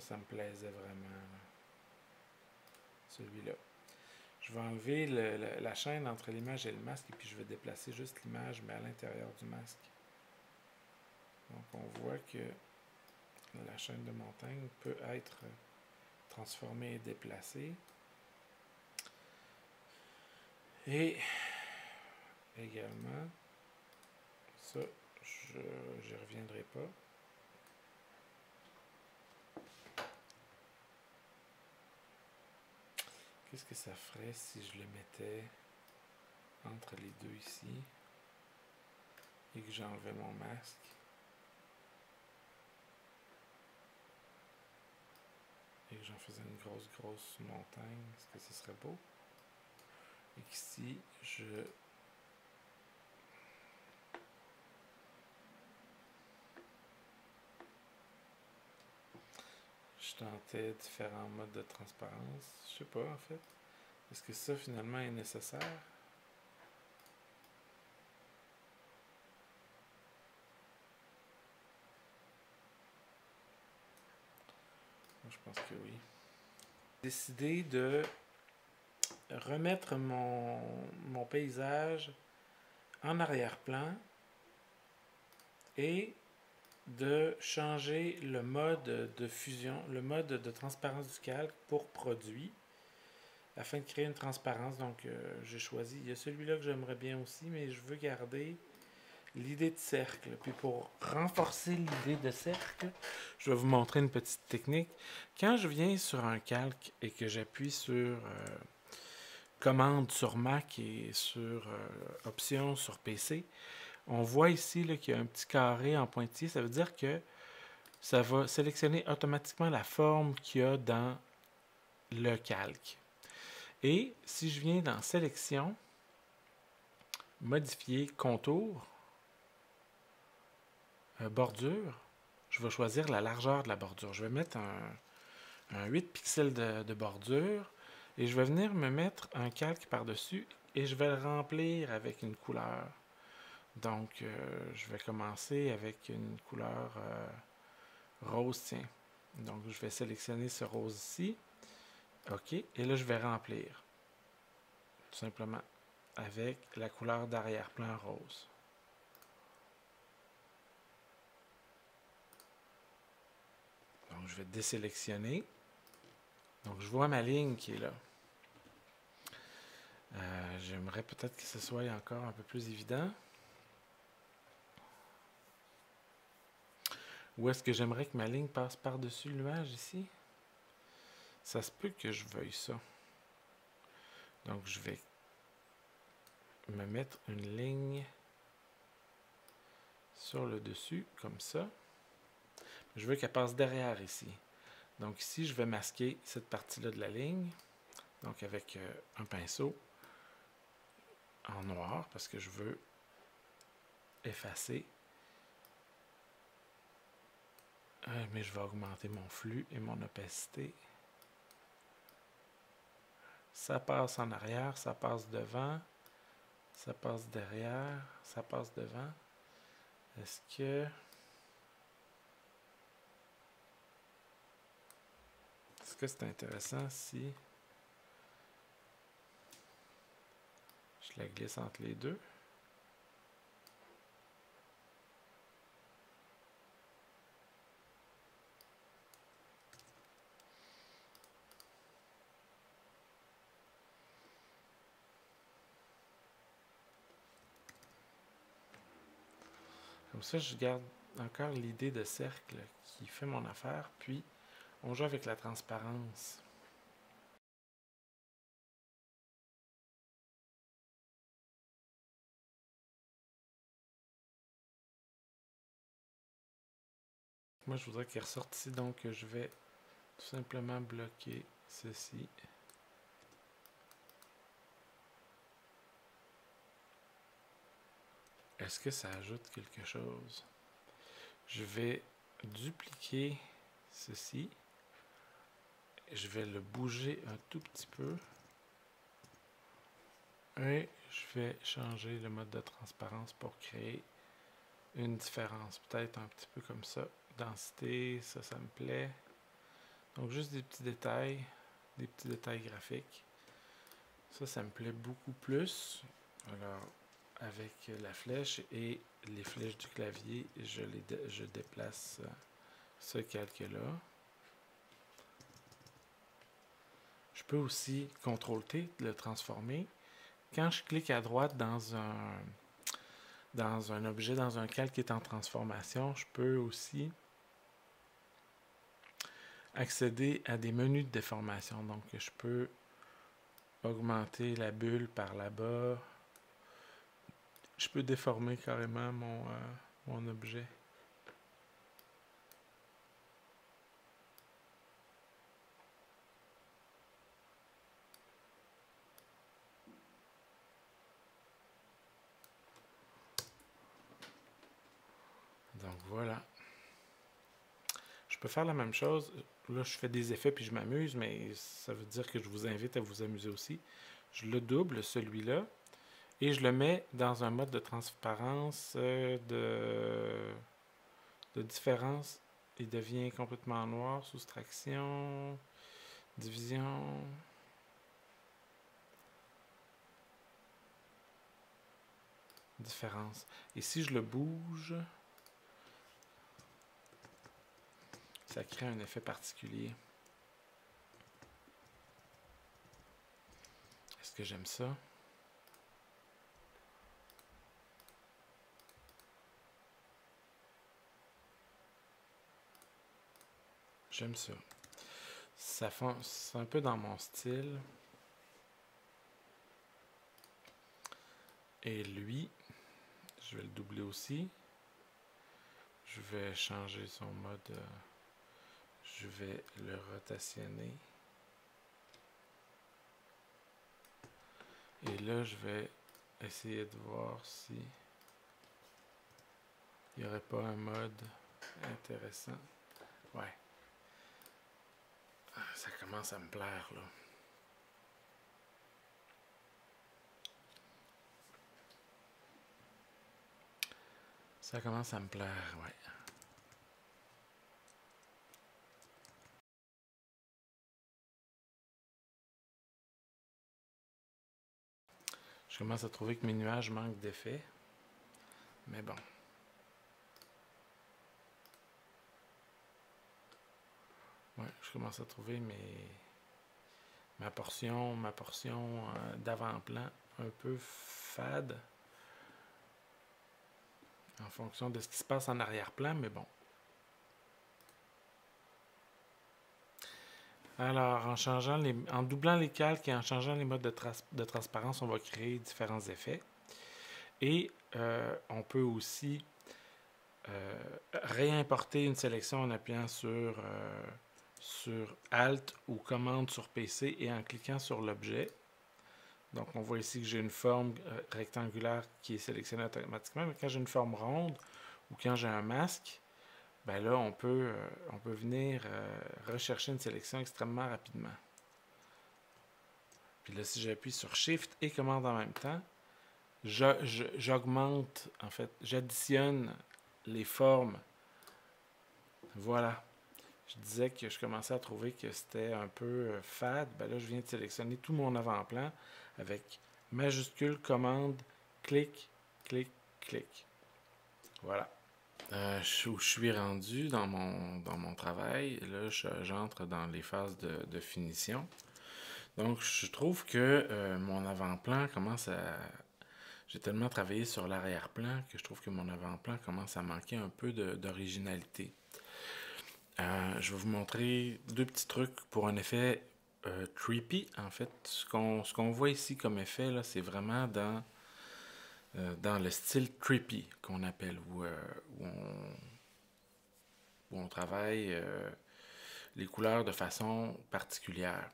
Ça me plaisait vraiment. Celui-là. Je vais enlever la chaîne entre l'image et le masque et puis je vais déplacer juste l'image, mais à l'intérieur du masque. Donc on voit que la chaîne de montagne peut être transformée et déplacée. Et également, ça, je n'y reviendrai pas. Qu'est-ce que ça ferait si je le mettais entre les deux ici et que j'enlevais mon masque? Et que j'en faisais une grosse montagne, est-ce que ce serait beau? Et qu'ici, je tentais différents modes de transparence. Je sais pas, en fait. Est-ce que ça, finalement, est nécessaire? Moi, je pense que oui. J'ai décidé de remettre mon paysage en arrière-plan et de changer le mode de fusion, le mode de transparence du calque pour produit afin de créer une transparence. Donc j'ai choisi, il y a celui-là que j'aimerais bien aussi, mais je veux garder l'idée de cercle. Puis pour renforcer l'idée de cercle, je vais vous montrer une petite technique. Quand je viens sur un calque et que j'appuie sur commande sur Mac et sur options sur PC, on voit ici qu'il y a un petit carré en pointillé. Ça veut dire que ça va sélectionner automatiquement la forme qu'il y a dans le calque. Et si je viens dans Sélection, Modifier contour, bordure, je vais choisir la largeur de la bordure. Je vais mettre un 8 pixels de bordure et je vais venir me mettre un calque par-dessus et je vais le remplir avec une couleur. Donc, je vais commencer avec une couleur rose, tiens. Donc, je vais sélectionner ce rose ici. OK. Et là, je vais remplir. Tout simplement avec la couleur d'arrière-plan rose. Donc, je vais désélectionner. Donc, je vois ma ligne qui est là. J'aimerais peut-être que ce soit encore un peu plus évident. Ou est-ce que j'aimerais que ma ligne passe par-dessus le nuage ici? Ça se peut que je veuille ça. Donc, je vais me mettre une ligne sur le dessus, comme ça. Je veux qu'elle passe derrière ici. Donc ici, je vais masquer cette partie-là de la ligne. Donc avec un pinceau en noir, parce que je veux effacer. Mais je vais augmenter mon flux et mon opacité. Ça passe en arrière, ça passe devant, ça passe derrière, ça passe devant. Est-ce que c'est intéressant si je la glisse entre les deux. Comme ça, je garde encore l'idée de cercle qui fait mon affaire, puis on joue avec la transparence. Moi, je voudrais qu'il ressorte ici, donc je vais tout simplement bloquer ceci. Est-ce que ça ajoute quelque chose? Je vais dupliquer ceci. Je vais le bouger un tout petit peu. Et je vais changer le mode de transparence pour créer une différence. Peut-être un petit peu comme ça. Densité, ça me plaît. Donc juste des petits détails graphiques. Ça me plaît beaucoup plus. Alors, avec la flèche et les flèches du clavier, je déplace ce calque-là. Je peux aussi CTRL-T, le transformer. Quand je clique à droite dans un objet, dans un calque qui est en transformation, je peux aussi accéder à des menus de déformation. Donc, je peux augmenter la bulle par là-bas. Je peux déformer carrément mon objet. Donc, voilà. Je peux faire la même chose. Là, je fais des effets puis je m'amuse, mais ça veut dire que je vous invite à vous amuser aussi. Je le double, celui-là, et je le mets dans un mode de transparence de différence. Il devient complètement noir. Soustraction, division. Différence. Et si je le bouge, ça crée un effet particulier. Est-ce que j'aime ça? J'aime ça. C'est un peu dans mon style. Et lui, je vais le doubler aussi. Je vais changer son mode. Je vais le rotationner. Et là, je vais essayer de voir si il n'y aurait pas un mode intéressant. Ouais. Ça commence à me plaire, là. Ça commence à me plaire, ouais. Je commence à trouver que mes nuages manquent d'effet. Mais bon. Ouais, je commence à trouver ma portion d'avant-plan un peu fade en fonction de ce qui se passe en arrière-plan, mais bon. Alors, en doublant les calques et en changeant les modes de transparence, on va créer différents effets. Et on peut aussi réimporter une sélection en appuyant sur Alt ou Commande sur PC et en cliquant sur l'objet. Donc, on voit ici que j'ai une forme rectangulaire qui est sélectionnée automatiquement. Mais quand j'ai une forme ronde ou quand j'ai un masque, ben là, on peut venir rechercher une sélection extrêmement rapidement. Puis là, si j'appuie sur Shift et Commande en même temps, j'augmente, en fait, j'additionne les formes. Voilà. Je disais que je commençais à trouver que c'était un peu fade. Ben là, je viens de sélectionner tout mon avant-plan avec majuscule, commande, clic, clic, clic. Voilà. Où je suis rendu dans mon travail. Là, j'entre dans les phases de finition. Donc, je trouve que mon avant-plan commence à... J'ai tellement travaillé sur l'arrière-plan que je trouve que mon avant-plan commence à manquer un peu d'originalité. Je vais vous montrer deux petits trucs pour un effet creepy. En fait, ce qu'on voit ici comme effet, là, c'est vraiment dans le style creepy qu'on appelle, où on travaille les couleurs de façon particulière.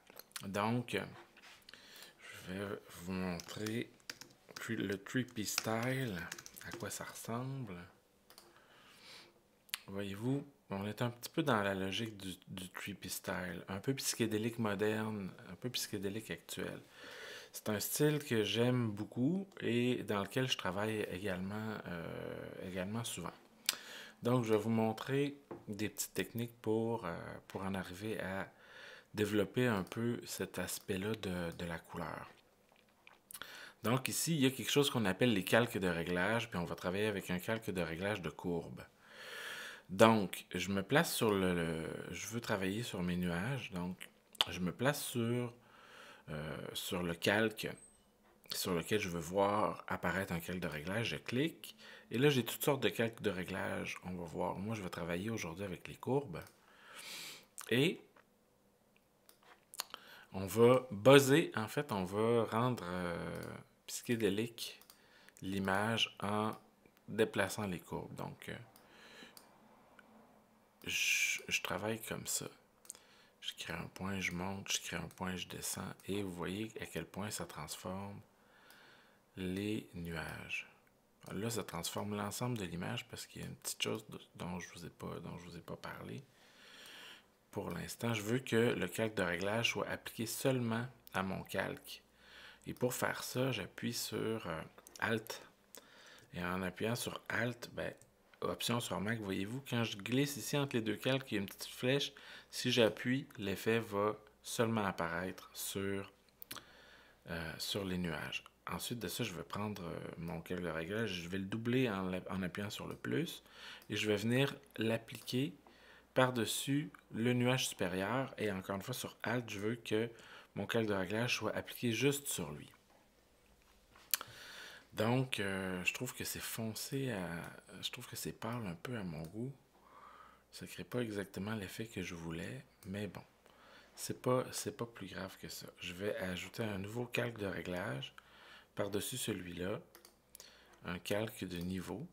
Donc, je vais vous montrer le creepy style, à quoi ça ressemble. Voyez-vous, on est un petit peu dans la logique du creepy style, un peu psychédélique moderne, un peu psychédélique actuel. C'est un style que j'aime beaucoup et dans lequel je travaille également souvent. Donc, je vais vous montrer des petites techniques pour en arriver à développer un peu cet aspect-là de la couleur. Donc ici, il y a quelque chose qu'on appelle les calques de réglage, puis on va travailler avec un calque de réglage de courbe. Donc, je me place je veux travailler sur mes nuages, donc je me place sur le calque sur lequel je veux voir apparaître un calque de réglage, je clique, et là j'ai toutes sortes de calques de réglage, on va voir. Moi, je vais travailler aujourd'hui avec les courbes, et on va buzzer, en fait, on va rendre psychédélique l'image en déplaçant les courbes. Donc, je travaille comme ça. Je crée un point, je monte, je crée un point, je descends. Et vous voyez à quel point ça transforme les nuages. Là, ça transforme l'ensemble de l'image parce qu'il y a une petite chose dont je vous ai pas parlé. Pour l'instant, je veux que le calque de réglage soit appliqué seulement à mon calque. Et pour faire ça, j'appuie sur Alt. Et en appuyant sur Alt, option sur Mac, voyez-vous, quand je glisse ici entre les deux calques, il y a une petite flèche. Si j'appuie, l'effet va seulement apparaître sur les nuages. Ensuite de ça, je vais prendre mon calque de réglage, je vais le doubler en appuyant sur le plus et je vais venir l'appliquer par-dessus le nuage supérieur. Et encore une fois, sur Alt, je veux que mon calque de réglage soit appliqué juste sur lui. Donc, je trouve que c'est foncé je trouve que c'est pâle un peu à mon goût. Ça ne crée pas exactement l'effet que je voulais, mais bon, c'est pas plus grave que ça. Je vais ajouter un nouveau calque de réglage par-dessus celui-là, un calque de niveau,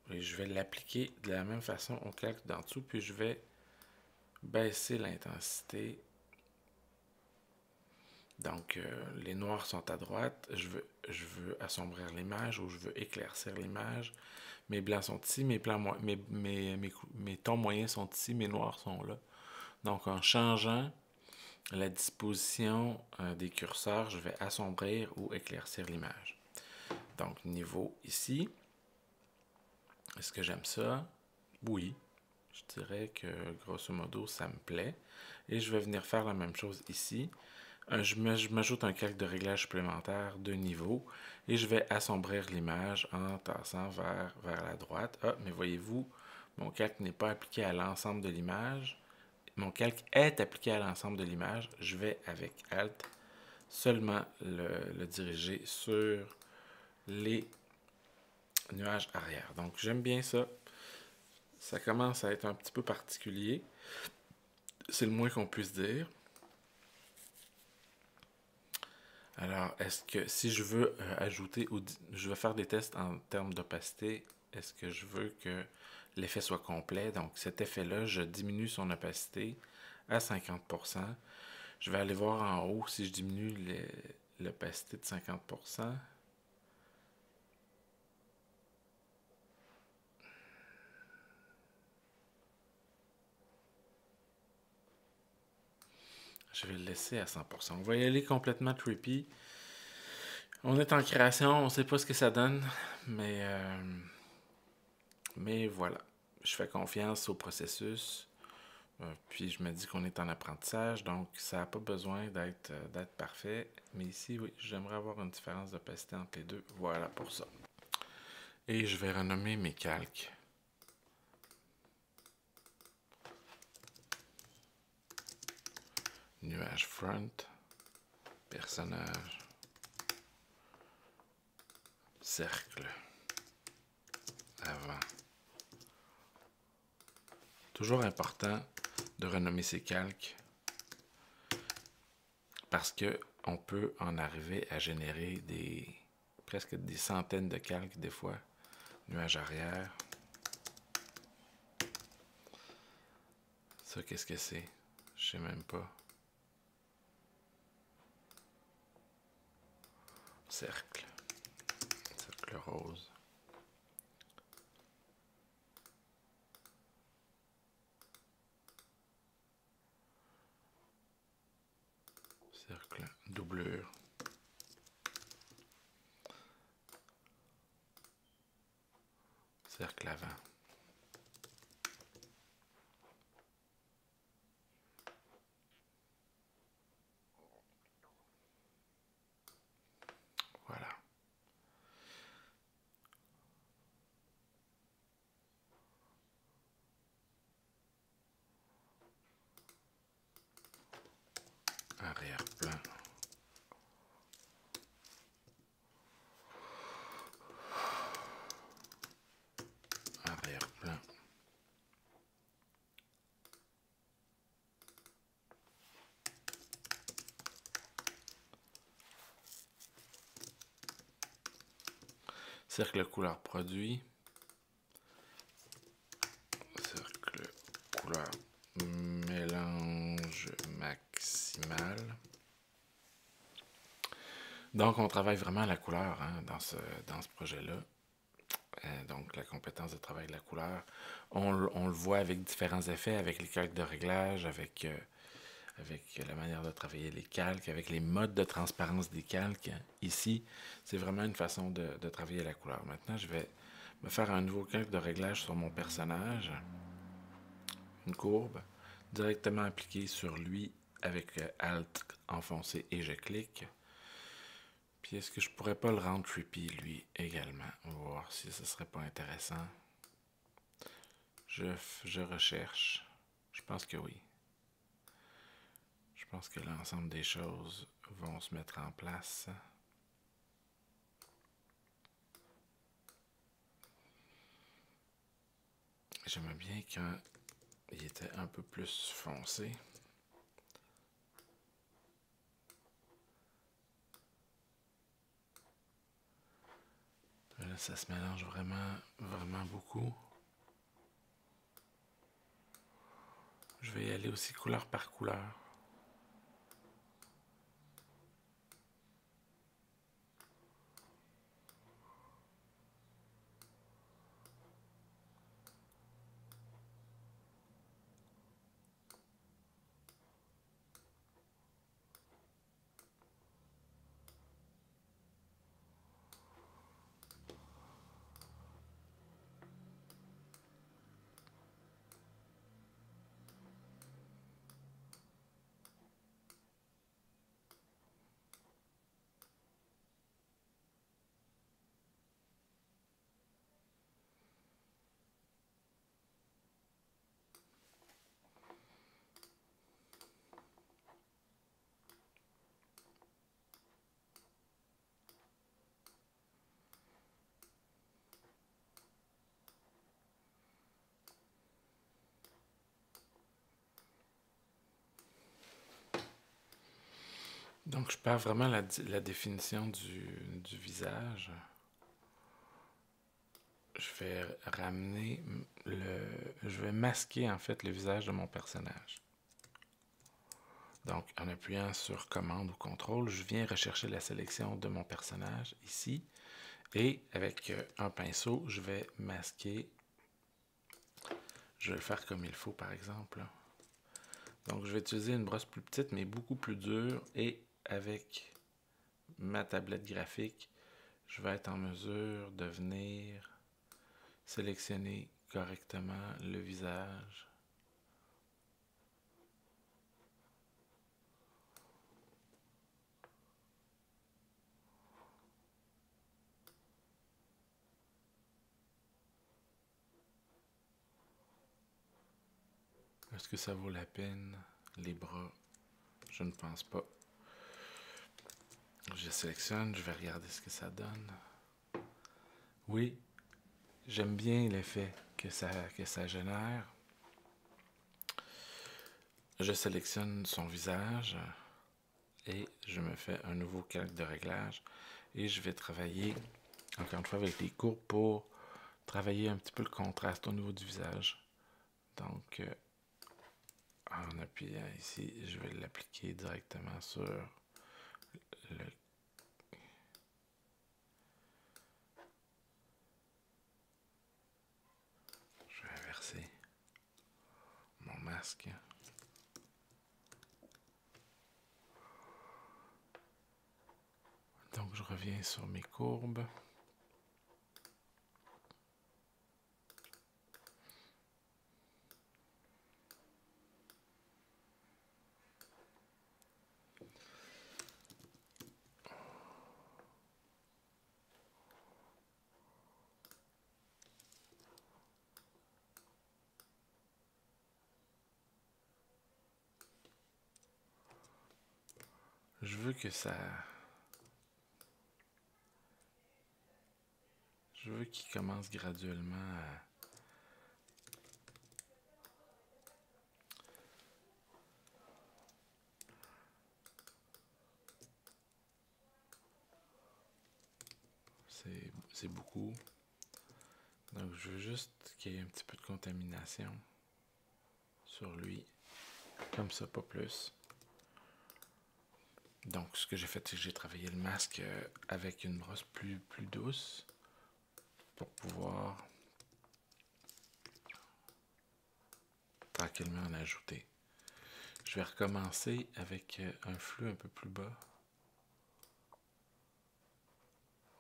et je vais l'appliquer de la même façon au calque d'en dessous, puis je vais baisser l'intensité. Donc, les noirs sont à droite, je veux assombrir l'image ou je veux éclaircir l'image. Mes blancs sont ici, mes tons moyens sont ici, mes noirs sont là. Donc, en changeant la disposition des curseurs, je vais assombrir ou éclaircir l'image. Donc, niveau ici. Est-ce que j'aime ça? Oui. Je dirais que, grosso modo, ça me plaît. Et je vais venir faire la même chose ici. Je m'ajoute un calque de réglage supplémentaire de niveau et je vais assombrir l'image en tassant vers la droite. Ah, mais voyez-vous, mon calque n'est pas appliqué à l'ensemble de l'image. Mon calque est appliqué à l'ensemble de l'image. Je vais avec Alt seulement le diriger sur les nuages arrière. Donc, j'aime bien ça. Ça commence à être un petit peu particulier. C'est le moins qu'on puisse dire. Alors, est-ce que si je veux ajouter ou je vais faire des tests en termes d'opacité, est-ce que je veux que l'effet soit complet? Donc, cet effet-là, je diminue son opacité à 50%. Je vais aller voir en haut si je diminue l'opacité de 50%. Je vais le laisser à 100%. On va y aller complètement trippy. On est en création, on ne sait pas ce que ça donne, mais voilà. Je fais confiance au processus. Puis je me dis qu'on est en apprentissage, donc ça n'a pas besoin d'être parfait. Mais ici, oui, j'aimerais avoir une différence d'opacité entre les deux. Voilà pour ça. Et je vais renommer mes calques. Nuage front, personnage, cercle, avant. Toujours important de renommer ces calques parce que on peut en arriver à générer presque des centaines de calques des fois. Nuage arrière. Ça, qu'est-ce que c'est? Je sais même pas. Cercle. Cercle rose. Cercle doublure. Cercle avant. Voilà. Arrière-plan. Arrière-plan. Cercle couleur produit. Cercle couleur mélange maximal. Donc, on travaille vraiment la couleur dans ce projet-là. Donc, la compétence de travail de la couleur. On le voit avec différents effets, avec les calques de réglage, avec la manière de travailler les calques, avec les modes de transparence des calques. Ici, c'est vraiment une façon de travailler la couleur. Maintenant, je vais me faire un nouveau calque de réglage sur mon personnage. Une courbe directement appliquée sur lui avec Alt enfoncé et je clique. Puis est-ce que je pourrais pas le rendre trippy lui également? On va voir si ce serait pas intéressant. Je recherche. Je pense que oui. Je pense que l'ensemble des choses vont se mettre en place. J'aimais bien quand il était un peu plus foncé. Là, ça se mélange vraiment, vraiment beaucoup. Je vais y aller aussi couleur par couleur. Donc, je perds vraiment la définition du visage. Je vais ramener je vais masquer en fait le visage de mon personnage. Donc, en appuyant sur commande ou contrôle, je viens rechercher la sélection de mon personnage ici. Et avec un pinceau, je vais masquer. Je vais le faire comme il faut, par exemple. Donc, je vais utiliser une brosse plus petite, mais beaucoup plus dure. Et avec ma tablette graphique, je vais être en mesure de venir sélectionner correctement le visage Est-ce que ça vaut la peine? Les bras, je ne pense pas. Je sélectionne, je vais regarder ce que ça donne. Oui, j'aime bien l'effet que ça génère. Je sélectionne son visage et je me fais un nouveau calque de réglage et je vais travailler encore une fois avec les courbes pour travailler un petit peu le contraste au niveau du visage. Donc, en appuyant ici, je vais l'appliquer directement sur le... Je vais inverser mon masque. Donc, je reviens sur mes courbes. Je veux que ça... Je veux qu'il commence graduellement à... C'est beaucoup. Donc, je veux juste qu'il y ait un petit peu de contamination sur lui. Comme ça, pas plus. Donc, ce que j'ai fait, c'est que j'ai travaillé le masque avec une brosse plus douce pour pouvoir tranquillement en ajouter. Je vais recommencer avec un flux un peu plus bas.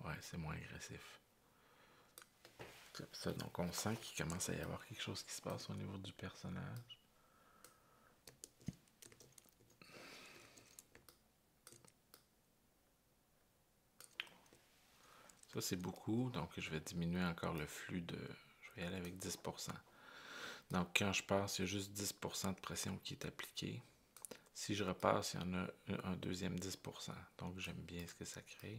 Ouais, c'est moins agressif. Comme ça, donc on sent qu'il commence à y avoir quelque chose qui se passe au niveau du personnage. Ça, c'est beaucoup, donc je vais diminuer encore le flux de... Je vais y aller avec 10%. Donc, quand je passe, il y a juste 10% de pression qui est appliquée. Si je repasse, il y en a un deuxième 10%. Donc, j'aime bien ce que ça crée.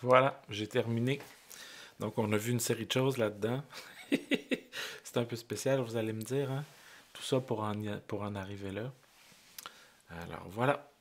Voilà, j'ai terminé. Donc, on a vu une série de choses là-dedans. C'est un peu spécial, vous allez me dire, hein? Tout ça pour en arriver là. Alors, voilà.